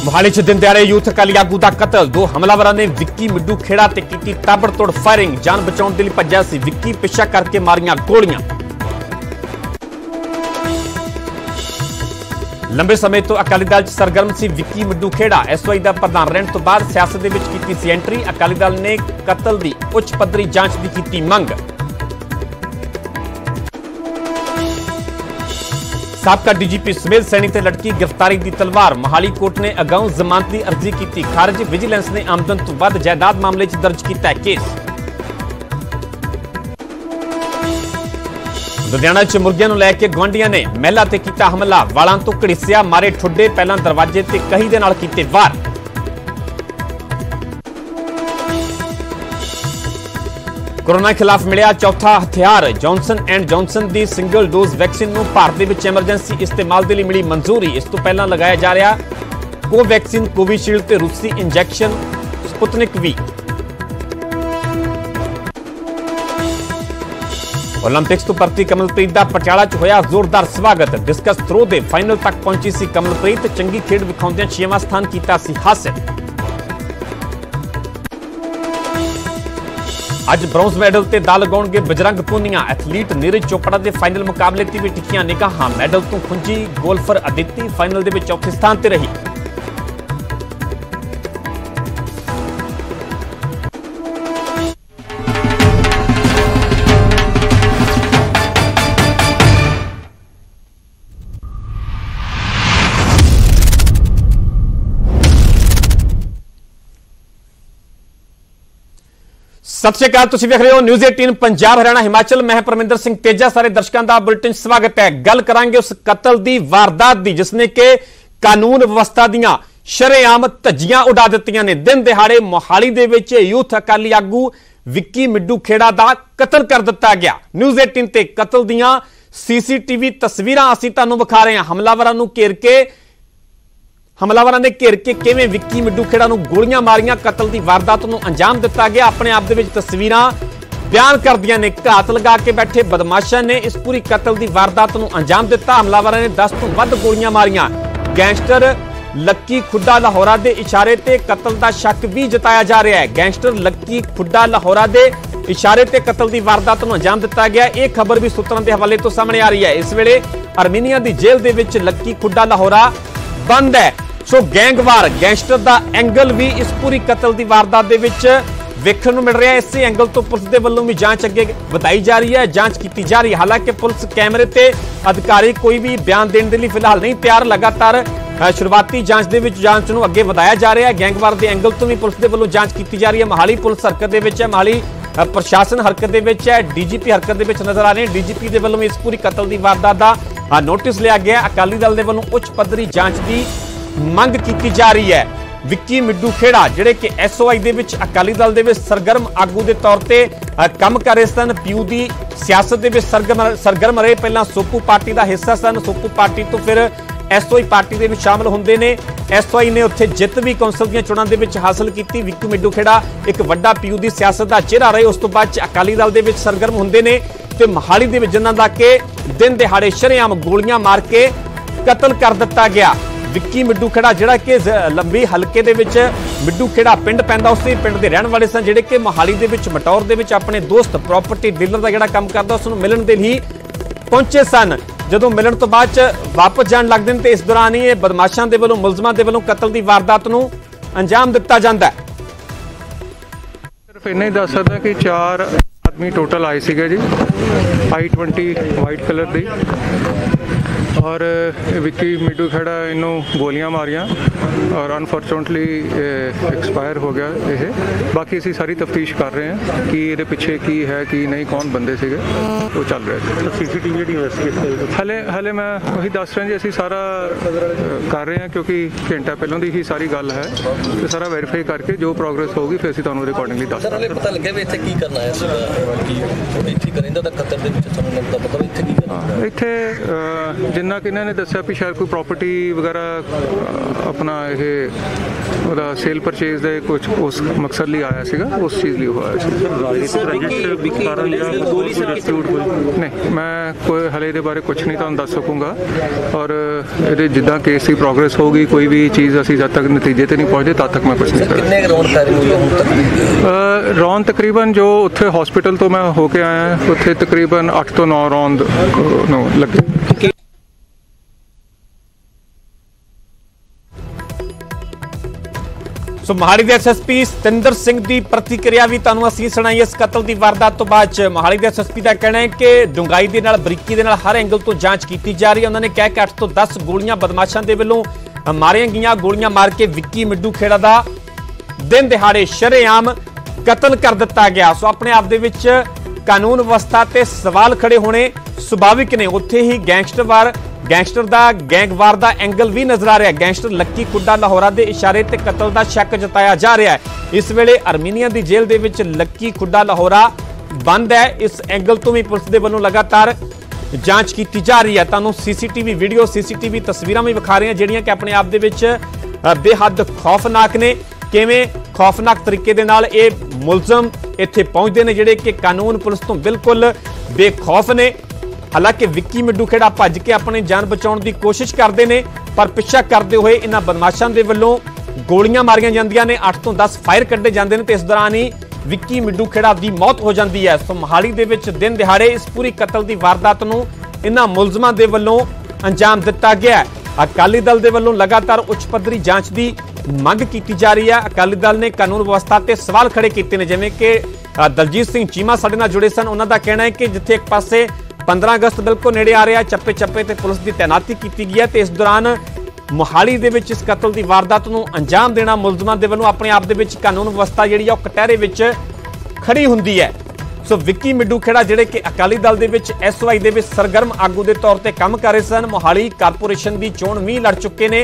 मोहाली च दिन दिहाड़े यूथ अकाली आगू का कतल। दो हमलावरों ने विक्की मिड्डू खेड़ा ते कीती ताबड़तोड़ फायरिंग। जान बचाने के लिए भज्जा सी विक्की, पिछा करके मारियां गोलियां। लंबे समय तो अकाली दल च सरगर्म सी विक्की मिड्डू खेड़ा। SOI का प्रधान रहने तो बाद सियासत दे विच कीती सी एंट्री। अकाली दल ने कतल की उच्च पद्धरी जांच की कीती मंग। साबका DGP सुमेध सैनी ते लटकी गिरफ्तारी की तलवार। मोहाली कोर्ट ने अगाऊ जमानत की अर्जी की खारिज। विजिलेंस ने आमदन तो वध जायदाद मामले च दर्ज किया केस। लुधियाना च मुर्गियां नूं लैके गुआंढियां ने महिला ते कीता हमला। वालां तो घड़ीसिया, मारे ठुड्डे, पहला दरवाजे ते कही दे नाल कीते वार। कोरोना खिलाफ मिलिया चौथा हथियार। जॉनसन एंड जॉनसन की सिंगल डोज वैक्सीन नूं भारत विच एमरजेंसी इस्तेमाल के लिए मिली मंजूरी। इस तो पहला लगाया जा रहा कोवैक्सीन, कोविशील्ड ते रूसी इंजैक्शन स्पुतनिक वी। ओलंपिक्स तो भर्ती कमलप्रीत का पटियाला च होया जोरदार स्वागत। डिस्कस थ्रो दे फाइनल तक पहुंची सी कमलप्रीत। चंगी खेड विखाउंदियां 6वां स्थान कीता सी हासिल। अज ब्रॉन्ज मैडल ते दा लगाउणगे बजरंग पूनिया। एथलीट नीरज चोपड़ा के फाइनल मुकाबले ते भी टिकियां निगाहां। मैडल तो खुंजी गोल्फर अदिति फाइनल दे विच चौथे स्थान ते रही। सत श्री अकाल, तुसीं वेख रहे हो न्यूज़ 18 पंजाब हरियाणा हिमाचल। मैं परमिंदर सिंह तेजा, सारे दर्शकों का बुलेटिन स्वागत है। गल करांगे उस कतल की वारदात की जिसने के कानून व्यवस्था दियां शरेआम धज्जियां उड़ा दित्तियां ने। दिन दिहाड़े मोहाली दे विच यूथ अकाली आगू विक्की मिड्डू खेड़ा का कतल कर दिता गया। न्यूज़ 18 ते कतल दियां CCTV तस्वीरां असीं तुहानूं विखा रहे हैं। हमलावरों ने घेर के किवें विक्की मिड्डू खेड़ा नूं गोलियां मारियां, कतल की वारदात नूं अंजाम दिता गया। अपने आप दे विच तस्वीरां बयान करदियां ने। घात लगा के बैठे बदमाशां ने इस पूरी कतल की वारदात नूं अंजाम दिता। हमलावरों ने 10 तो वध गोलियां मारियां। गैंगस्टर लक्की खुड्डा लाहौरा के इशारे ते कतल का शक भी जताया जा रहा है। गैंगस्टर लक्की खुड्डा लाहौरा के इशारे ते कतल की वारदात नूं अंजाम दिता गया। यह खबर भी सूत्रों के हवाले तो सामने आ रही है। इस वेले आर्मीनिया की जेल दे विच लक्की खुड्डा लाहौरा बंद है। सो गैंगवार गैंगस्टर का एंगल भी इस पूरी कतल की वारदात दे विच वेखण नूं मिल रहा है। इस एंगल तो पुलिस के वल्लों भी जांच अगे वधाई जा रही है, जांच की जा रही है। हालांकि पुलिस कैमरे ते अधिकारी कोई भी बयान देने के लिए फिलहाल नहीं तैयार। लगातार शुरुआती जांच दे विच जांच नूं अगे वधाया जा रहा है। गैंगवार के एंगल तो भी पुलिस के वल्लों जांच की जा रही है। मोहाली पुलिस हरकत दे विच है, मोहाली प्रशासन हरकत दे विच है, DGP हरकत दे विच नजर आ रहे हैं। DGP के वल्लों इस पूरी कतल की वारदात का नोटिस लिया गया। अकाली दल के वल्लों उच्च पद्धरी जांच की मंग की जा रही है। विक्की मिड्डू खेड़ा जिहड़े कि SOI दे विच अकाली दल दे विच सरगर्म आगू के तौर पर काम कर रहे सन। पीयू की सियासत दे विच सरगर्म रहे। पहला सोपू पार्टी का हिस्सा सन। सोपू पार्टी तो फिर SOI पार्टी दे विच शामिल होंदे ने। SOI ने उत्थे जित भी कौंसल दी चोणां दे विच हासिल की। विक्की मिड्डू खेड़ा एक वड्डा पीयू की सियासत का चेहरा रहे। उस तो बाद अकाली दल दे विच सरगर्म होंदे ने ते मोहाली दे विच जिन्हां दा कि दिन दिहाड़े शरेआम गोलियां मार के कतल कर दिता गया। विक्की मिड्डू खेड़ा जिहड़ा कि लंबी हलके दे विच मिड्डू खेड़ा पिंड पैंदा, उस पिंड के रहने वाले सन जिहड़े कि मोहाली दे विच मटौर दे विच अपने दोस्त प्रॉपर्टी डीलर का जिहड़ा काम करदा उसनूं मिलण दे लई पहुंचे सन। जदों मिलण तो बाद वापस जाण लगदे ने ते इस दौरान ही बदमाशां दे वल्लों मुलजमां दे वल्लों कतल की वारदात नूं अंजाम दिता जांदा है। सिर्फ इन्ना ही दस सकदा कि 4 आदमी टोटल आए सीगे जी। I-20 वाइट कलर दी और विक्की मिड्डू खेड़ा इनू गोलियां मारियां और अनफॉर्चुनेटली एक्सपायर हो गया ये। बाकी असी सारी तफ्तीश कर रहे हैं कि ये पिछे की है कि नहीं, कौन बंदे सीगे, वो चल रहा है। CCTV हले मैं वही दस रहा जी। असी सारा कर रहे हैं क्योंकि घंटा पहलों की ही सारी गल है। तो सारा वेरीफाई करके जो प्रोग्रेस होगी फिर असी तुहानूं रिकॉर्डिंगली दस पता लगे भी इत्थे की करना है। इत्थे जिन्ना जिन्ना कि इन्होंने दस्या भी शायद कोई प्रॉपर्टी वगैरह अपना ये सेल परचेज दे कुछ उस मकसद लिए आया सीगा, उस चीज़ लिए हुआ नहीं। मैं कोई हले दे बारे कुछ नहीं तुहानूं दस सकूँगा, और ये जिद्दां केस की प्रोग्रेस होगी, कोई भी चीज़ असीं जद तक नतीजे ते नहीं पहुँचते तद तक मैं कुछ नहीं करूँगा। रौन तकरीबन जो उत्थे हॉस्पिटल तो मैं होके आया उत्थे तकरीबन 8 ਤੋਂ 9 रौंद लगे। सो मोहाली के एसएसपी सतिंदर सिंह की प्रतिक्रिया भी तुहानूं असीं सुणाई। इस कतल की वारदात तो बाद मोहाली के एसएसपी का कहना है कि डूंगाई के नाल बरीकी के नाल हर एंगल तो जांच की जा रही है। उन्होंने कहा कि 8 ਤੋਂ 10 गोलियां बदमाशों के वलों मारिया गई, गोलियां मार के विक्की मिड्डू खेड़ा का दिन दिहाड़े शरेआम कतल कर दिता गया। सो अपने आप दे विच कानून व्यवस्था ते सवाल खड़े होने सुभाविक ने। उत्थे ही गैंगस्टर दा गैंगवार दा एंगल भी नजर आ रहा है। गैंगस्टर लक्की खुड्डा लाहौरा दे इशारे ते कतल दा शक जताया जा रहा है। इस वेले आर्मीनिया दी जेल दे विच लक्की खुड्डा लाहौरा बंद है। इस एंगल तो भी पुलिस दे वल्लों लगातार जांच की जा रही है। तुहानूं सीसीटीवी वीडियो सीसीटीवी तस्वीरां भी विखा रहे हैं जिहड़ियां कि अपने आप दे विच बेहद खौफनाक ने। किवें खौफनाक तरीके दे नाल ये मुलजम इत्थे पहुंचते हैं जिहड़े कि कानून पुलिस तो बिल्कुल बेखौफ ने। हालांकि विक्की मिड्डू खेड़ा भज के अपनी जान बचाने की कोशिश करते हैं, पर पिछा करते हुए इन्हां बदमाशों के वलों गोलियां मारियां जांदियां ने। 8 ਤੋਂ 10 फायर कड्ढे जाते हैं तो इस दौरान ही विक्की मिड्डू खेड़ा की मौत हो जाती है। सो मोहाली दे विच दिन दिहाड़े इस पूरी कतल की वारदात नूं इन्हां मुलजमां दे वलों अंजाम दिता गया है। अकाली दल के वलों लगातार उच्च पद्धरी जांच की मंग की जा रही है। अकाली दल ने कानून व्यवस्था ते सवाल खड़े किए हैं, जिवें कि दलजीत सिंह चीमा साडे नाल जुड़े सन। उन्हां दा कहना है कि जिथे एक पासे 15 अगस्त बिल्कुल नेड़े आ रहा है, चप्पे चप्पे ते पुलिस की तैनाती की गई है, तो इस दौरान मोहाली दे विच इस कतल की वारदात नूं अंजाम देना मुलजमां दे वल्लों अपने आप दे विच कानून व्यवस्था जिहड़ी आ कटहरे विच खड़ी हुंदी है। सो विक्की मिड्डू खेड़ा जिहड़े कि अकाली दल दे विच SY दे विच सरगर्म आगू के तौर पर काम कर रहे सन, मोहाली कारपोरेशन की चोण भी लड़ चुके ने।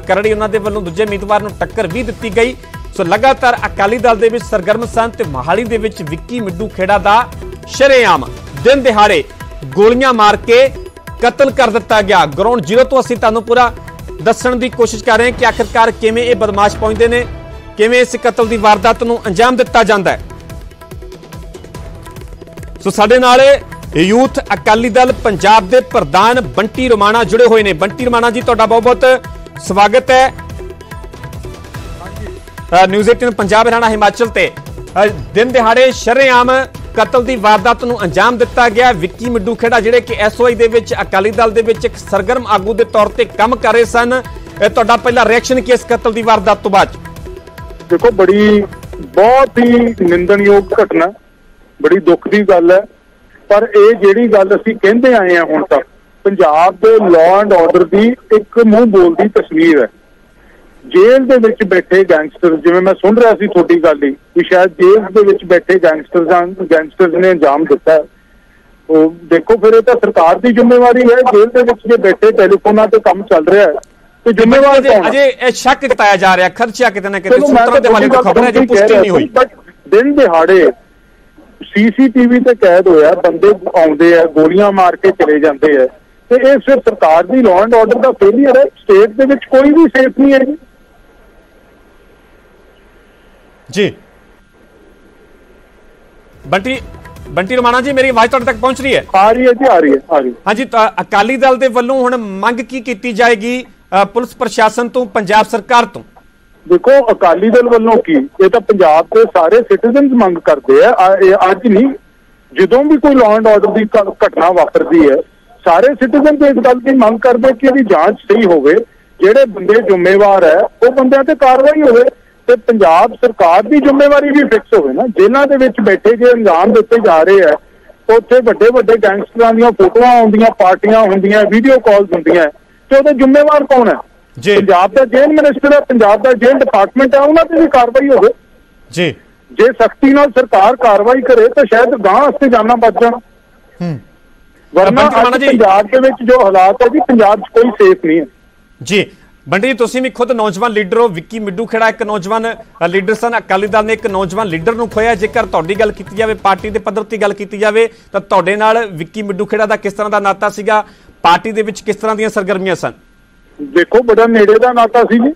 करड़ी उन्हां दे वल्लों दूजे उम्मीदवार नूं टक्कर भी दी गई। सो लगातार अकाली दल दे विच सरगर्म सन ते मोहाली दे विच विक्की मिड्डू खेड़ा दा शरेआम दिन दिहाड़े गोलियां मार के कतल कर दिता गया। ग्राउंड जीरो तो असीं तुहानूं पूरा दस्सण दी कोशिश कर रहे हैं कि आखिरकार किवें ये बदमाश पहुंचते हैं, किवें इस कतल की वारदात नूं अंजाम दिता जाता है। सो साडे नाल यूथ अकाली दल पंजाब के प्रधान बंटी रोमाणा जुड़े हुए हैं। बंटी रोमाणा जी तुहाडा बहुत बहुत स्वागत है न्यूज़ 18 पंजाब हरियाणा हिमाचल ते। दिन दिहाड़े शरेआम कतल की वारदात नूं अंजाम दिता गया। विक्की मिड्डू खेड़ा जिहड़े कि SY दे विच अकाली दल दे विच एक सरगर्म आगू के तौर पर काम कर रहे सन। तुहाडा पहला रिएक्शन की इस कतल की वारदात तो बाद? देखो, बड़ी बहुत ही निंदनयोग घटना, बड़ी दुख की गल है। पर यह जिहड़ी गल असीं कहंदे आए हैं हुण तक, पंजाब के लॉ एंड ऑर्डर की एक मूँह बोलती तस्वीर है। जेल दे विच बैठे गैंगस्टर, जिवें मैं सुन रहा सी थोड़ी गल ही कि शायद जेल दे विच बैठे गैंगस्टर्स ने अंजाम दिता है। तो देखो, फिर ये तो सरकार की जिम्मेवारी है। जेल दे विच जे बैठे टेलीफोनां ते काम चल रहा है तो जिम्मेवार कौन है? अजे शक जताया जा रहा है, खर्चा किते ना किते सूत्रों ते वाली खबर है जो पुष्टि नहीं हुई। बट दिन दिहाड़े CCTV ते कैद होया, बंदे आउंदे है, गोलियां मार के चले जाते हैं, तो ये सिर्फ सरकार की लॉ एंड ऑर्डर का फेलियर है। स्टेट दे विच कोई भी सेफ नहीं है जी। बंटी रोमाणा जी, मेरी आवाज तुहाडे तक पहुंच रही है? आ रही है जी, आ रही है, आ रही है। हाँ जी, अकाली दल के वल्लों हुण मंग की जाएगी पुलिस प्रशासन तो, पंजाब सरकार तो? देखो, अकाली दल वालों की ये तो पंजाब के सारे सिटीजन मंग करते हैं। अज नहीं, जो भी कोई लॉ एंड ऑर्डर की घटना वापरती है, सारे सिटीजन तो इस गल की मंग करते कि यदि जांच सही होवे, जेडे बंदे जिम्मेवार है वो बंदियां ते कार्रवाई होवे, ते पंजाब सरकार की जिम्मेवारी भी फिक्स होवे ना। जेलों के विच बैठे जो अंजाम दिते जा रहे हैं, उत्थे वड्डे वड्डे गैंगस्टरां दीयां फोटोआं आउंदियां, पार्टियां हुंदियां, वीडियो कॉल्स हुंदियां, ते ओहदा जिम्मेवार कौन है? पंजाब का जेल मिनिस्टर है, पंजाब का जेल डिपार्टमेंट है, उन्होंने भी कार्रवाई हो जी। जे सख्ती नाल सरकार कार्रवाई करे तो शायद गांह वास्ते जाना बच जाना। वरना पंजाब के विच जो हालात है जी, पंजाब कोई सेफ नहीं है जी। बंटी जी, तुसीं भी खुद नौजवान लीडर हो। विक्की मिड्डू खेड़ा एक नौजवान लीडर सन। अकाली दल ने एक नौजवान लीडर नूं खोया। जेकर तुहाडी गल कीती जावे, पार्टी के पद्धर ते गल कीती जावे, तां तुहाडे नाल विक्की मिड्डू खेड़ा दा किस तरह दा नाता सीगा? ਪਾਰਟੀ ਦੇ ਵਿੱਚ ਕਿਸ ਤਰ੍ਹਾਂ ਦੀਆਂ ਸਰਗਰਮੀਆਂ ਸਨ? ਦੇਖੋ ਬੜਾ ਨੇੜੇ ਦਾ ਨਾਤਾ ਸੀ ਜੀ,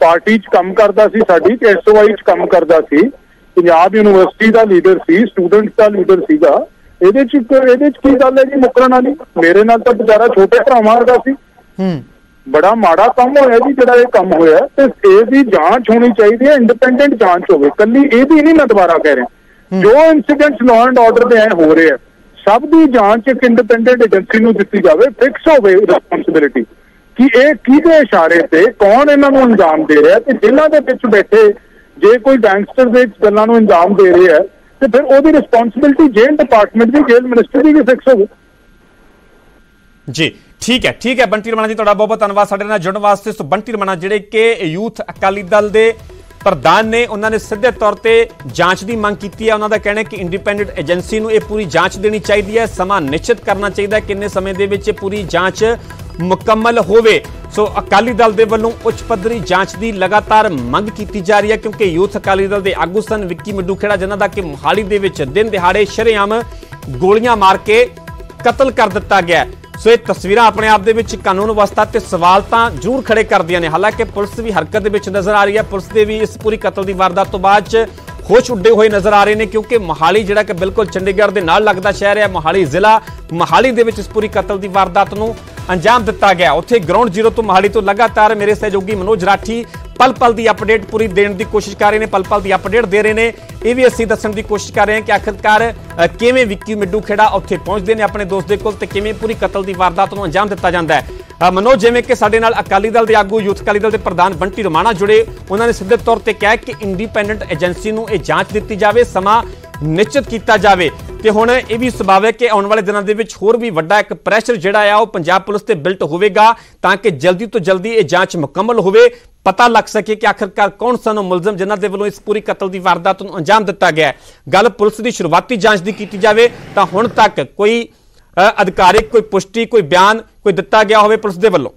ਪਾਰਟੀ 'ਚ ਕੰਮ ਕਰਦਾ ਸੀ, ਸਾਡੀ SOI 'ਚ ਕੰਮ ਕਰਦਾ ਸੀ, ਪੰਜਾਬ ਯੂਨੀਵਰਸਿਟੀ ਦਾ ਲੀਡਰ ਸੀ, ਸਟੂਡੈਂਟਸ ਦਾ ਲੀਡਰ ਸੀਗਾ। ਇਹਦੇ 'ਚ ਕੀ ਗੱਲ ਹੈ ਜੀ ਮੁਕਰਨ ਵਾਲੀ? ਮੇਰੇ ਨਾਲ ਤਾਂ ਵਿਚਾਰਾ ਛੋਟੇ ਭਰਾਵਾਂ ਵਰਗਾ ਸੀ। ਬੜਾ ਮਾੜਾ ਕੰਮ ਹੋਇਆ ਜੀ ਜਿਹੜਾ ਇਹ ਕੰਮ ਹੋਇਆ, ਤੇ ਇਹਦੀ ਜਾਂਚ ਹੋਣੀ ਚਾਹੀਦੀ ਹੈ, ਇੰਡੀਪੈਂਡੈਂਟ ਜਾਂਚ ਹੋਵੇ। ਕੱਲੀ ਇਹਦੀ ਨਹੀਂ, ਮੈਂ ਦੁਬਾਰਾ ਕਹਿ ਰਿਹਾ, ਜੋ ਇਨਸੀਡੈਂਟਸ ਲਾਅ ਐਂਡ ਆਰਡਰ ਦੇ ਹੋ ਰਹੇ ਆ ਸਭ ਦੀ ਜਾਂਚ ਇੱਕ ਇੰਡੀਪੈਂਡੈਂਟ ਏਜੰਸੀ ਨੂੰ ਦਿੱਤੀ ਜਾਵੇ, ਫਿਕਸ ਹੋਵੇ ਰਿਸਪੌਂਸਿਬਿਲਿਟੀ ਕਿ ਇਹ ਕਿਹਦੇ ਇਸ਼ਾਰੇ ਤੇ ਕੌਣ ਇਹਨਾਂ ਨੂੰ ਅੰਜਾਮ ਦੇ ਰਿਹਾ, ਤੇ ਜੇਲ੍ਹਾਂ ਦੇ ਵਿੱਚ ਬੈਠੇ ਜੇ ਕੋਈ ਗੈਂਗਸਟਰ ਦੇ ਗੱਲਾਂ ਨੂੰ ਅੰਜਾਮ ਦੇ ਰਿਹਾ ਤੇ ਫਿਰ ਉਹਦੀ ਰਿਸਪੌਂਸਿਬਿਲਿਟੀ ਜੇਲ੍ਹ ਡਿਪਾਰਟਮੈਂਟ ਦੀ, ਜੇਲ੍ਹ ਮਿਨਿਸਟਰ ਦੀ ਵੀ ਫਿਕਸ ਹੋਵੇ। ਜੀ ਠੀਕ ਹੈ ਬੰਟੀ ਰਮਣਾ ਜੀ, ਤੁਹਾਡਾ ਬਹੁਤ ਬਹੁਤ ਧੰਨਵਾਦ ਸਾਡੇ ਨਾਲ ਜੁੜਨ ਵਾਸਤੇ। ਸੋ ਬੰਟੀ ਰਮਣਾ ਜਿਹੜੇ ਕਿ ਯੂਥ ਅਕਾਲੀ ਦਲ ਦੇ ਪ੍ਰਧਾਨ ਨੇ, ਉਹਨਾਂ ਨੇ ਸਿੱਧੇ ਤੌਰ ਤੇ ਜਾਂਚ ਦੀ ਮੰਗ ਕੀਤੀ ਹੈ। ਉਹਨਾਂ ਦਾ ਕਹਿਣਾ ਹੈ ਕਿ ਇੰਡੀਪੈਂਡੈਂਟ ਏਜੰਸੀ ਨੂੰ ਇਹ ਪੂਰੀ ਜਾਂਚ ਦੇਣੀ ਚਾਹੀਦੀ ਹੈ, ਸਮਾਂ ਨਿਸ਼ਚਿਤ ਕਰਨਾ ਚਾਹੀਦਾ ਹੈ ਕਿੰਨੇ ਸਮੇਂ ਦੇ ਵਿੱਚ ਪੂਰੀ ਜਾਂਚ ਮੁਕੰਮਲ ਹੋਵੇ। ਸੋ ਅਕਾਲੀ ਦਲ ਦੇ ਵੱਲੋਂ ਉੱਚ ਪੱਧਰੀ ਜਾਂਚ ਦੀ ਲਗਾਤਾਰ ਮੰਗ ਕੀਤੀ ਜਾ ਰਹੀ ਹੈ, ਕਿਉਂਕਿ ਯੂਥ ਅਕਾਲੀ ਦਲ ਦੇ ਆਗੂ ਸਨ ਵਿੱਕੀ ਮਿੱਡੂ ਖੇੜਾ, ਜਿਨ੍ਹਾਂ ਦਾ ਕਿ ਮੋਹਾਲੀ ਦੇ ਵਿੱਚ ਦਿਨ ਦਿਹਾੜੇ ਸ਼ਰੇਆਮ ਗੋਲੀਆਂ ਮਾਰ ਕੇ ਕਤਲ ਕਰ ਦਿੱਤਾ ਗਿਆ। ਸੋ ਇਹ ਤਸਵੀਰਾਂ ਆਪਣੇ ਆਪ ਦੇ ਵਿੱਚ ਕਾਨੂੰਨ ਵਿਵਸਥਾ ਤੇ ਸਵਾਲ ਤਾਂ ਜ਼ਰੂਰ ਖੜੇ ਕਰਦੀਆਂ ਨੇ। ਹਾਲਾਂਕਿ ਪੁਲਿਸ ਵੀ ਹਰਕਤ ਦੇ ਵਿੱਚ ਨਜ਼ਰ ਆ ਰਹੀ ਹੈ, ਪੁਲਿਸ ਦੇ ਵੀ ਇਸ ਪੂਰੀ ਕਤਲ ਦੀ ਵਾਰਦਾਤ ਤੋਂ ਬਾਅਦ 'ਚ ਹੋਸ਼ ਉੱਡੇ ਹੋਏ ਨਜ਼ਰ ਆ ਰਹੇ ਨੇ, ਕਿਉਂਕਿ ਮੋਹਾਲੀ ਜਿਹੜਾ ਕਿ ਬਿਲਕੁਲ ਚੰਡੀਗੜ੍ਹ ਦੇ ਨਾਲ ਲੱਗਦਾ ਸ਼ਹਿਰ ਹੈ, ਮੋਹਾਲੀ ਜ਼ਿਲ੍ਹਾ, ਮੋਹਾਲੀ ਦੇ ਵਿੱਚ ਇਸ ਪੂਰੀ ਕਤਲ ਦੀ ਵਾਰਦਾਤ ਨੂੰ ਅੰਜਾਮ ਦਿੱਤਾ ਗਿਆ। ਉੱਥੇ ਗਰਾਊਂਡ ਜ਼ੀਰੋ ਤੋਂ ਮੋਹਾਲੀ ਤੋਂ ਲਗਾਤਾਰ ਮੇਰੇ ਸਹਿਯੋਗੀ ਮਨੋਜ ਰਾਠੀ ਪਲ ਪਲ ਦੀ ਅਪਡੇਟ ਪੂਰੀ ਦੇਣ ਦੀ ਕੋਸ਼ਿਸ਼ ਕਰ ਰਹੇ ਨੇ, ਪਲ ਪਲ ਦੀ ਅਪਡੇਟ ਦੇ ਰਹੇ ਨੇ। ਇਹ ਵੀ ਅਸੀਂ ਦੱਸਣ ਦੀ ਕੋਸ਼ਿਸ਼ ਕਰ ਰਹੇ ਹਾਂ ਕਿ ਆਖਿਰਕਾਰ ਕਿਵੇਂ ਵਿੱਕੀ ਮਿੱਡੂ ਖੇੜਾ ਉੱਥੇ ਪਹੁੰਚਦੇ ਨੇ ਆਪਣੇ ਦੋਸਤ ਦੇ ਕੋਲ, ਤੇ ਕਿਵੇਂ ਪੂਰੀ ਕਤਲ ਦੀ ਵਾਰਦਾਤ ਨੂੰ ਅੰਜਾਮ ਦਿੱਤਾ ਜਾਂਦਾ ਹੈ। ਮਨੋਜ, ਜਿਵੇਂ ਕਿ ਸਾਡੇ ਨਾਲ ਅਕਾਲੀ ਦਲ ਦੇ ਆਗੂ, ਯੂਥ ਅਕਾਲੀ ਦਲ ਦੇ ਪ੍ਰਧਾਨ ਬੰਟੀ ਰਮਾਣਾ ਜੁੜੇ, ਉਹਨਾਂ ਨੇ ਸਿੱਧੇ ਤੌਰ ਤੇ ਕਿਹਾ ਕਿ ਇੰਡੀਪੈਂਡੈਂਟ ਏਜੰਸੀ ਨੂੰ ਇਹ ਜਾਂਚ ਦਿੱਤੀ ਜਾਵੇ, ਸਮਾਂ ਨਿਸ਼ਚਿਤ ਕੀਤਾ ਜਾਵੇ। ਤੇ ਹੁਣ ਇਹ ਵੀ ਸੁਭਾਵਿਕ ਕਿ ਆਉਣ ਵਾਲੇ ਦਿਨਾਂ ਦੇ ਵਿੱਚ ਹੋਰ ਵੀ ਵੱਡਾ ਇੱਕ ਪ੍ਰੈਸ਼ਰ ਜਿਹੜਾ ਆ ਉਹ ਪੰਜਾਬ ਪੁਲਿਸ ਤੇ ਬਿਲਟ ਹੋਵੇਗਾ, ਤਾਂ ਕਿ ਜਲਦੀ ਤੋਂ ਜਲਦੀ ਇਹ ਜਾਂਚ ਮੁਕੰਮਲ ਹੋਵੇ, ਪਤਾ ਲੱਗ ਸਕੇ ਕਿ ਆਖਿਰਕਾਰ ਕੌਣ ਸਨ ਉਹ ਮੁਲਜ਼ਮ ਜਿਨ੍ਹਾਂ ਦੇ ਵੱਲੋਂ ਇਸ ਪੂਰੀ ਕਤਲ ਦੀ ਵਾਰਦਾਤ ਨੂੰ ਅੰਜਾਮ ਦਿੱਤਾ ਗਿਆ ਹੈ। ਗੱਲ ਪੁਲਿਸ ਦੀ ਸ਼ੁਰੂਆਤੀ ਜਾਂਚ ਦੀ ਕੀਤੀ ਜਾਵੇ ਤਾਂ ਹੁਣ ਤੱਕ ਕੋਈ ਅਧਿਕਾਰਿਕ ਕੋਈ ਪੁਸ਼ਟੀ, ਕੋਈ ਬਿਆਨ ਕੋਈ ਦਿੱਤਾ ਗਿਆ ਹੋਵੇ ਪੁਲਿਸ ਦੇ ਵੱਲੋਂ?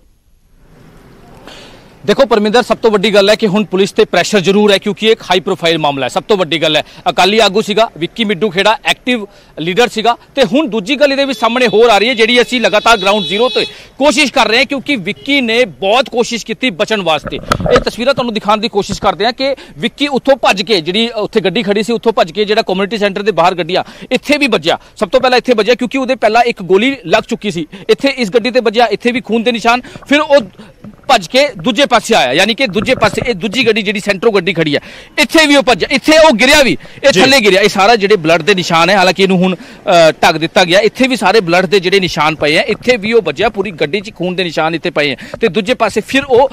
देखो परमिंदर, सब तो वड्डी गल है कि हुण पुलिस ते प्रैशर जरूर है, क्योंकि एक हाई प्रोफाइल मामला है। सब तो वड्डी गल है अकाली आगू सीगा विक्की मिड्डू खेड़ा, एक्टिव लीडर सीगा, ते हुण दूजी गल इहदे विच सामने होर आ रही है जिहड़ी असीं लगातार ग्राउंड जीरो ते कोशिश कर रहे हैं, क्योंकि विक्की ने बहुत कोशिश की बचन वास्ते। ये तस्वीरां तुहानूं दिखाउण दी कोशिश करते हैं कि विक्की उत्थों भज के, जिहड़ी उत्थे गड्डी खड़ी सी उत्थों भज के जिहड़ा कम्युनिटी सेंटर दे बाहर गड्डियां इत्थे भी वज्जिया। सब तो पहला इत्थे वज्जिया क्योंकि उहदे पहला एक गोली लग चुकी सी, इत्थे इस गड्डी ते वज्जिया, इत्थे भी खून दे निशान, फिर वो भज के दूजे पासे आया, यानी कि दूजे पासे ये दूजी गड्डी जिहड़ी सेंटरों गड्डी खड़ी है इत्थे भी वो भज्या, इत्थे वो गिरिया भी, ये थल्ले गिरिया। ये सारा जिहड़े ब्लड दे निशान है, हालांकि इहनूं हुण ढक दित्ता गया, इत्थे भी सारे ब्लड दे जिहड़े निशान पए हैं, इत्थे भी वो भज्या, पूरी गड्डी च खून दे निशान इत्थे पए हैं, ते दूजे पासे फिर वो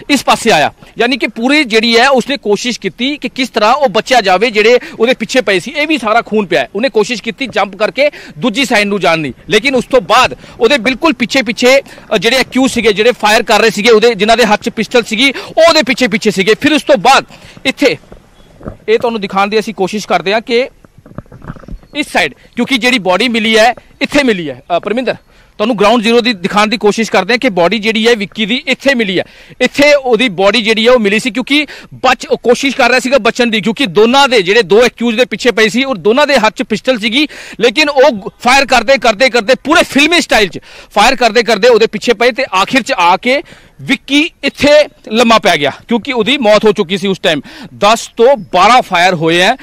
इस पासे आया, यानी कि पूरी जिहड़ी है उसने कोशिश की कि किस तरह वो बचिया जावे, जिहड़े उहदे पिछे पए सी, ये भी सारा खून पिया है। उन्हें कोशिश की जंप करके दूजी साइड नूं जाण दी, लेकिन उस तो बाद उहदे बिल्कुल पिछे पिछे जिहड़े एक्यूज सीगे, जिहड़े फायर कर रहे सीगे, उहदे जिन्हां दे हाथ च पिस्टल सीगी, ओहदे पिछे पिछे सीगे। फिर उस तो बाद इत्थे ये तुहानूं दिखाउण दी असीं कोशिश करदे हां कि इस साइड, क्योंकि जिहड़ी बॉडी मिली है इत्थे मिली है, परमिंदर ਤੁਹਾਨੂੰ ग्राउंड जीरो ਦੀ ਦਿਖਾਉਣ ਦੀ ਕੋਸ਼ਿਸ਼ ਕਰਦੇ ਹਾਂ कि बॉडी ਜਿਹੜੀ ਹੈ ਵਿੱਕੀ ਦੀ ਇੱਥੇ ਮਿਲੀ ਹੈ, ਇੱਥੇ ਉਹਦੀ ਬॉडी ਜਿਹੜੀ ਹੈ ਉਹ ਮਿਲੀ ਸੀ, ਕਿਉਂਕਿ ਕੋਸ਼ਿਸ਼ ਕਰ ਰਿਹਾ ਸੀਗਾ ਬਚਣ ਦੀ, ਕਿਉਂਕਿ ਦੋਨਾਂ ਦੇ ਜਿਹੜੇ ਦੋ ਐਕਿਊਜ਼ ਦੇ ਪਿੱਛੇ ਪਈ ਸੀ ਔਰ ਦੋਨਾਂ ਦੇ ਹੱਥ 'ਚ ਪਿਸਟਲ ਸੀਗੀ, ਲੇਕਿਨ ਉਹ ਫਾਇਰ ਕਰਦੇ ਪੂਰੇ ਫਿਲਮੀ ਸਟਾਈਲ 'ਚ ਫਾਇਰ ਕਰਦੇ ਉਹਦੇ ਪਿੱਛੇ ਪਏ ਤੇ ਆਖਿਰ 'ਚ ਆ ਕੇ ਵਿੱਕੀ ਇੱਥੇ ਲੰਮਾ ਪੈ ਗਿਆ, ਕਿਉਂਕਿ ਉਹਦੀ ਮੌਤ ਹੋ ਚੁੱਕੀ ਸੀ ਉਸ ਟਾਈਮ। 10 ਤੋਂ 12 ਫਾਇਰ ਹੋਏ ਹੈ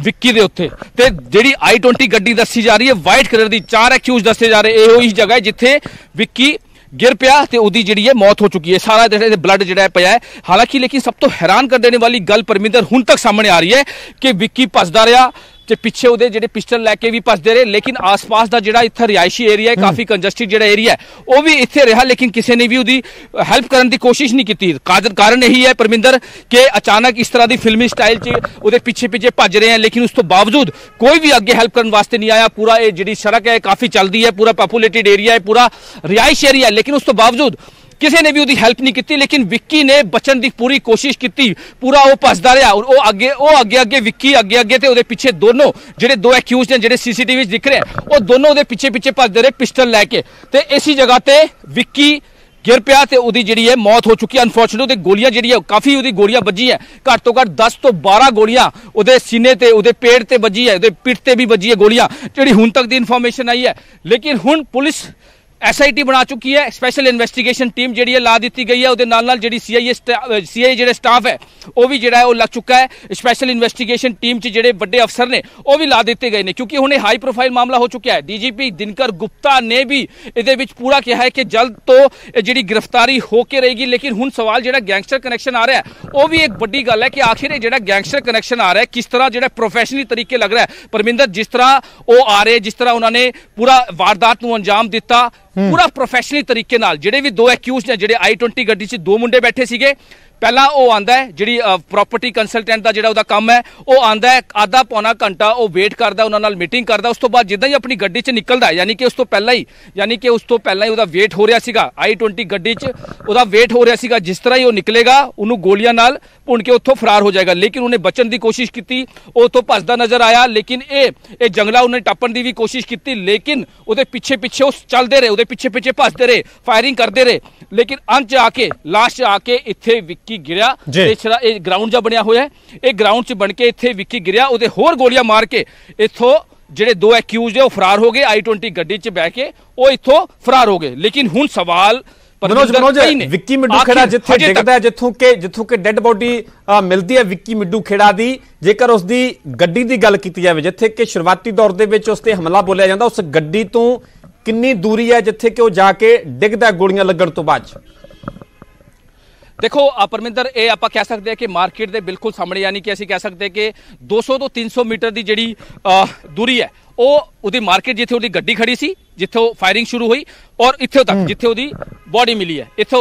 ਵਿੱਕੀ ਦੇ ਉੱਤੇ, ਤੇ ਜਿਹੜੀ i20 ਗੱਡੀ ਦੱਸੀ ਜਾ ਰਹੀ ਹੈ ਵਾਈਟ ਕਲਰ ਦੀ, 4 ਐਕਿਊਜ਼ ਦੱਸੇ ਜਾ ਰਹੇ, ਇਹੋ ਹੀ ਜਗ੍ਹਾ ਜਿੱਥੇ ਵਿੱਕੀ गिर पिया ते उहदी जिहड़ी है मौत हो चुकी है, सारा ब्लड जिहड़ा पिया है। हालांकि लेकिन सब तो हैरान कर देने वाली गल परमिंदर हुण तक सामने आ रही है कि विक्की भजदा रहा ते पिछे उहदे जिहड़े पिस्टल लैके भी भजदे रहे, लेकिन आस पास का जिहड़ा इत्थे रिहायशी एरिया है, काफी कंजस्टिड जिहड़ा एरिया है वो भी इत्थे रहा, लेकिन किसी ने भी उहदी हेल्प करने की कोशिश नहीं की। कारण यही है परमिंदर कि अचानक इस तरह की फिल्मी स्टाइल च उहदे पिछे पिछे भज रहे हैं, लेकिन उस तो बावजूद कोई भी अगे हेल्प करने वास्ते नहीं आया। पूरा ये जिहड़ी सड़क है काफी चलती है, पूरा पॉपुलेटेड एरिया है, पूरा रिहायश एरिया है, लेकिन उस तो बावजूद किसी ने भी उसकी हेल्प नहीं की। लेकिन विक्की ने बचन की पूरी कोशिश की, पूरा वो भजदा रहा और वो अगे विक्की अगे ते उहदे पिछे दोनों जिहड़े दो एक्यूज ने जिहड़े सीसीटीवी दिख रहे हैं वो दोनों उहदे पिछे पिछे भजदे रहे पिस्टल लैके, ते इसी जगह ते विक्की गिर पिया ते उहदी जिहड़ी है मौत हो चुकी है। अनफॉर्चुनेटली गोलियां जिहड़ी है काफी उहदी गोलियां बजी है, घट तो घट 10 तो 12 गोलियां उहदे सीने ते उहदे पेट ते बजी है, उहदे पिठ ते भी बजी है गोलियां, जिहड़ी हुण तक दी इन्फॉर्मेशन आई है। लेकिन हुण पुलिस SIT बना चुकी है, स्पैशल इन्वेस्टिगेशन टीम जी ला दी गई है, ਉਹਦੇ ਨਾਲ ਜਿਹੜੀ CIA ਜਿਹੜੇ ਸਟਾਫ ਹੈ ਉਹ ਵੀ ਜਿਹੜਾ ਉਹ ਲੱਗ ਚੁੱਕਾ ਹੈ। ਸਪੈਸ਼ਲ ਇਨਵੈਸਟੀਗੇਸ਼ਨ ਟੀਮ 'ਚ ਜਿਹੜੇ ਵੱਡੇ ਅਫਸਰ ਨੇ ਉਹ ਵੀ ਲਾ ਦਿੱਤੇ ਗਏ ਨੇ, ਕਿਉਂਕਿ ਹੁਣ ਇਹ ਹਾਈ ਪ੍ਰੋਫਾਈਲ ਮਾਮਲਾ ਹੋ ਚੁੱਕਿਆ ਹੈ। DGP ਦਿਨਕਰ ਗੁਪਤਾ ਨੇ ਵੀ ਇਹਦੇ ਵਿੱਚ ਪੂਰਾ ਕਿਹਾ ਹੈ ਕਿ ਜਲਦ ਤੋਂ ਜਿਹੜੀ ਗ੍ਰਿਫਤਾਰੀ ਹੋ ਕੇ ਰਹੇਗੀ। ਲੇਕਿਨ ਹੁਣ ਸਵਾਲ ਜਿਹੜਾ ਗੈਂਗਸਟਰ ਕਨੈਕਸ਼ਨ ਆ ਰਿਹਾ ਹੈ ਉਹ ਵੀ ਇੱਕ ਵੱਡੀ ਗੱਲ ਹੈ ਕਿ ਆਖਿਰ ਇਹ ਜਿਹੜਾ ਗੈਂਗਸਟਰ ਕਨੈਕਸ਼ਨ ਆ ਰਿਹਾ ਕਿਸ ਤਰ੍ਹਾਂ ਜਿਹੜਾ ਪ੍ਰੋਫੈਸ਼ਨਲੀ ਤਰੀਕੇ ਲੱਗ ਰਿਹਾ ਹੈ। ਪਰਮਿੰਦਰ, ਜਿਸ ਤਰ੍ਹਾਂ ਉਹ ਆ ਰਹੇ, ਜਿਸ ਤਰ੍ਹਾਂ ਉਹਨਾਂ ਨੇ ਪੂਰਾ ਵਾਰਦਾਤ ਨੂੰ ਅੰਜਾਮ ਦਿੱਤਾ पूरा प्रोफैशनली तरीके नाल, जेडे भी दो एक्यूज ने, जेडे I-20 गड्डी च दो मुंडे बैठे सीगे। पहला वो आंदा है जी प्रॉपर्टी कंसलटेंट का जिहड़ा काम है, वो आंदा है आधा पौना घंटा वो वेट करता, उन्हां नाल मीटिंग करता, उस तो बाद जिद्दां ही अपनी गड्डी च निकलदा है, यानी कि उस तो पहला ही उहदा वेट हो रहा सीगा। I-20 गड्डी च उहदा वेट हो रहा सीगा, जिस तरह ही वो निकलेगा उन्होंने गोलियां नाल भुन के उत्थों फरार हो जाएगा। लेकिन उन्हें बचन की कोशिश की, वो उत्थों भजदा नजर आया, लेकिन ये जंगला उन्हें टप्पण की भी कोशिश की, लेकिन उहदे पिछे पिछे वो चलते रहे, उहदे पिछे पिछे भजते रहे, फायरिंग करते रहे। लेकिन अंत आके लास्ट आके इत्थे विक्की गिरिया, ग्राउंड जा बनया हुआ है, एक ग्राउंड च बन के इत्थे विक्की गिरिया, उहदे होर गोलियां मार के इत्थों ਜਿਹੜੇ ਦੋ ਐਕਿਊਜ਼ਡ ਹੈ ਉਹ ਫਰਾਰ ਹੋ ਗਏ। I-20 ਗੱਡੀ 'ਚ ਬਹਿ ਕੇ ਉਹ ਇੱਥੋਂ ਫਰਾਰ ਹੋ ਗਏ। ਲੇਕਿਨ ਹੁਣ ਸਵਾਲ ਮਨੋਜ ਵਿੱਕੀ ਮਿੱਡੂ ਖੇੜਾ ਜਿੱਥੇ ਡਿੱਗਦਾ ਹੈ, ਜਿੱਥੋਂ ਕਿ ਡੈੱਡ ਬੋਡੀ ਮਿਲਦੀ ਹੈ ਵਿੱਕੀ ਮਿੱਡੂ ਖੇੜਾ ਦੀ, ਜੇਕਰ ਉਸ ਦੀ ਗੱਡੀ ਦੀ ਗੱਲ ਕੀਤੀ ਜਾਵੇ, ਜਿੱਥੇ ਕਿ ਸ਼ੁਰੂਆਤੀ ਦੌਰ ਦੇ ਵਿੱਚ ਉਸ ਤੇ ਹਮਲਾ ਬੋਲਿਆ ਜਾਂਦਾ, ਉਸ ਗੱਡੀ ਤੋਂ ਕਿੰਨੀ ਦੂਰੀ ਹੈ ਜਿੱਥੇ ਕਿ ਉਹ ਜਾ ਕੇ ਡਿੱਗਦਾ ਗੋਲੀਆਂ ਲੱਗਣ ਤੋਂ ਬਾਅਦ? देखो परमिंदर, ये आप कह सकते हैं कि मार्केट के बिल्कुल सामने, यानी कि असीं कह सकते हैं कि 200 तो 300 मीटर की जी दूरी है वो मार्केट जिथे वो गड्डी खड़ी सी, जिथे फायरिंग शुरू हुई, और इत्थे तक जिथे वो बॉडी मिली है, इत्थों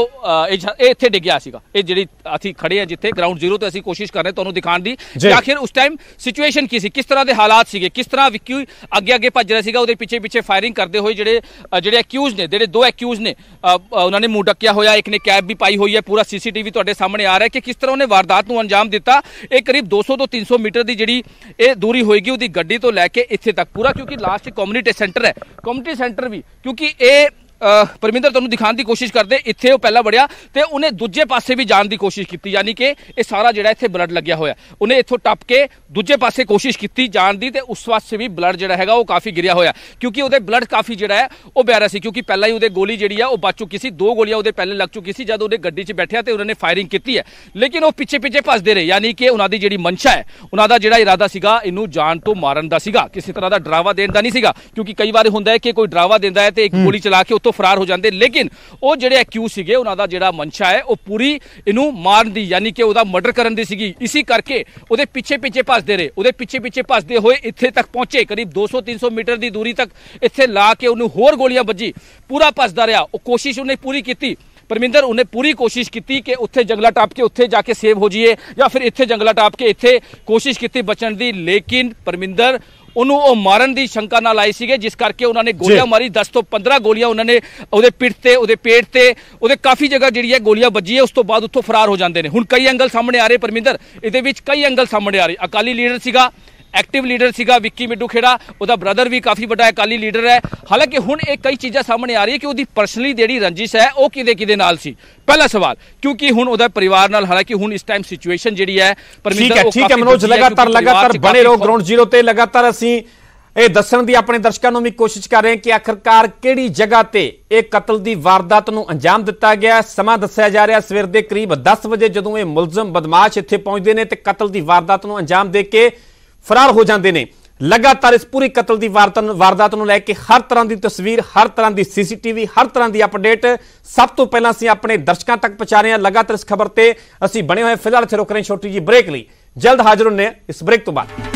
इत्थे डिग्या सीगा। ये जिहड़ी असीं खड़े हैं जिथे ग्राउंड जीरो ते असीं कोशिश कर रहे तुहानूं दिखाउण दी कि आखिर उस टाइम सिचुएशन की सी, किस तरह के हालात सीगे, किस तरह विक्की अगे अगे भज रहा सीगा, उहदे पिछे पिछे फायरिंग करते हुए जिहड़े एक्यूज ने, जिहड़े दो एक्यूज ने, उन्होंने मुंह ढकिया होया, एक ने कैप भी पाई हुई है, पूरा CCTV तुहाडे सामने आ रहा है कि किस तरह उन्हें वारदात नूं अंजाम दिता। एक करीब 200 तो 300 मीटर की जिहड़ी ये दूरी होएगी उहदी गड्डी तो लैके इत्थे तक पूरा, क्योंकि लास्ट कम्युनिटी सेंटर है, कम्युनिटी सेंटर भी क्योंकि ये परमिंदर तुहानूं दिखाने की कोशिश करते, इत्थे वो पहला वड़िया ते उन्हें दूजे पासे भी जाने की कोशिश की, यानी कि ये सारा जिहड़ा इत्थे ब्लड लग्या होया, उन्हें इत्थों टप के दूजे पासे कोशिश की जान दी, ते उस पासे भी ब्लड जिहड़ा हैगा वो काफ़ी गिरिया होया, क्योंकि उहदे ब्लड काफ़ी जिहड़ा है वो बह रहा सी, क्योंकि पहला ही उहदे गोली जिहड़ी है वो बच चुकी सी, दो गोलियां उहदे पहले लग चुकी सी जद उहदे गड्डी 'च बैठिया ते उन्होंने फायरिंग की है। लेकिन वो पिछे पिछे भजदे रहे, यानी कि उन्हां दी जिहड़ी मंशा है, उन्हां दा जिहड़ा इरादा सीगा इनू जान तो मारन दा सीगा, किसी तरह का डरावा देण दा नहीं सीगा, क्योंकि कई बार हुंदा है कि कोई डरावा दिंदा है ते एक गोली चला के उत्तों फरार हो जाते। लेकिन वो जिहड़े एक्यूज सीगे उन्हां दा जिहड़ा मंशा है वो पूरी इनू मारन दी, यानी कि उहदा मर्डर करन दी सीगी। इसी करके उहदे पिछे पिछे भजदे रहे, उहदे पिछे पिछे भजदे हुए इत्थे तक पहुंचे, करीब 200-300 मीटर की दूरी तक इत्थे ला के उन्हें होर गोलियां बजी, पूरा भजदा रहा। वो कोशिश उन्हें पूरी की परमिंदर, उन्हें पूरी कोशिश की कि उत्थे जंगला टाप के उत्थे जाके सेव हो जाइए, या फिर इत्थे जंगला टाप के इत्थे कोशिश की बचन की। लेकिन परमिंदर उन्होंने मारन की शंका नाल आई सीगे, जिस करके उन्होंने गोलियां मारी, 10 तो 15 गोलियां उन्होंने उहदे पिठ ते, उहदे पेट ते, उहदे काफ़ी जगह जिहड़ी है गोलियां बजी है, उस तो बाद उत्थों फरार हो जाते हैं। हुण कई एंगल सामने आ रहे परमिंदर, इहदे विच कई एंगल सामने आ रहे। अकाली लीडर सीगा, एक्टिव लीडर सीगा विक्की मिड्डू खेड़ा, उहदा ब्रदर भी काफ़ी बड़ा अकाली लीडर है। हालांकि हुण एक कई चीज़ां सामने आ रही है कि उहदी पर्सनली जिहड़ी रंजिश है वो किहदे नाल सी, पहला सवाल, क्योंकि हुण उहदा परिवार नाल, हालांकि हुण इस टाइम सिचुएशन जिहड़ी है परमिंदर, ठीक है मनोज, लगातार बने रहो ग्राउंड जीरो ते, लगातार असीं ਇਹ ਦੱਸਣ ਦੀ ਆਪਣੇ ਦਰਸ਼ਕਾਂ ਨੂੰ ਵੀ ਕੋਸ਼ਿਸ਼ ਕਰ ਰਹੇ ਹਾਂ ਕਿ ਆਖਰਕਾਰ ਕਿਹੜੀ ਜਗ੍ਹਾ ਤੇ ਇਹ ਕਤਲ ਦੀ ਵਾਰਦਾਤ ਨੂੰ ਅੰਜਾਮ ਦਿੱਤਾ ਗਿਆ। ਸਮਾਂ ਦੱਸਿਆ ਜਾ ਰਿਹਾ ਸਵੇਰ ਦੇ ਕਰੀਬ 10 ਵਜੇ, ਜਦੋਂ ਇਹ ਮੁਲਜ਼ਮ ਬਦਮਾਸ਼ ਇੱਥੇ ਪਹੁੰਚਦੇ ਨੇ ਤੇ ਕਤਲ ਦੀ ਵਾਰਦਾਤ ਨੂੰ ਅੰਜਾਮ ਦੇ ਕੇ ਫਰਾਰ ਹੋ ਜਾਂਦੇ ਨੇ। लगातार इस पूरी कतल की वारदात ਨੂੰ ਲੈ ਕੇ हर तरह की तस्वीर, हर तरह की CCTV, हर तरह की अपडेट सब तो पहला ਅਸੀਂ अपने दर्शकों तक पहुंचा रहे हैं। लगातार इस खबर से ਅਸੀਂ बने हुए फिलहाल इत्थे रोक रहे हैं छोटी जी ब्रेक ਲਈ। जल्द हाजिर होने इस ब्रेक तो बाद।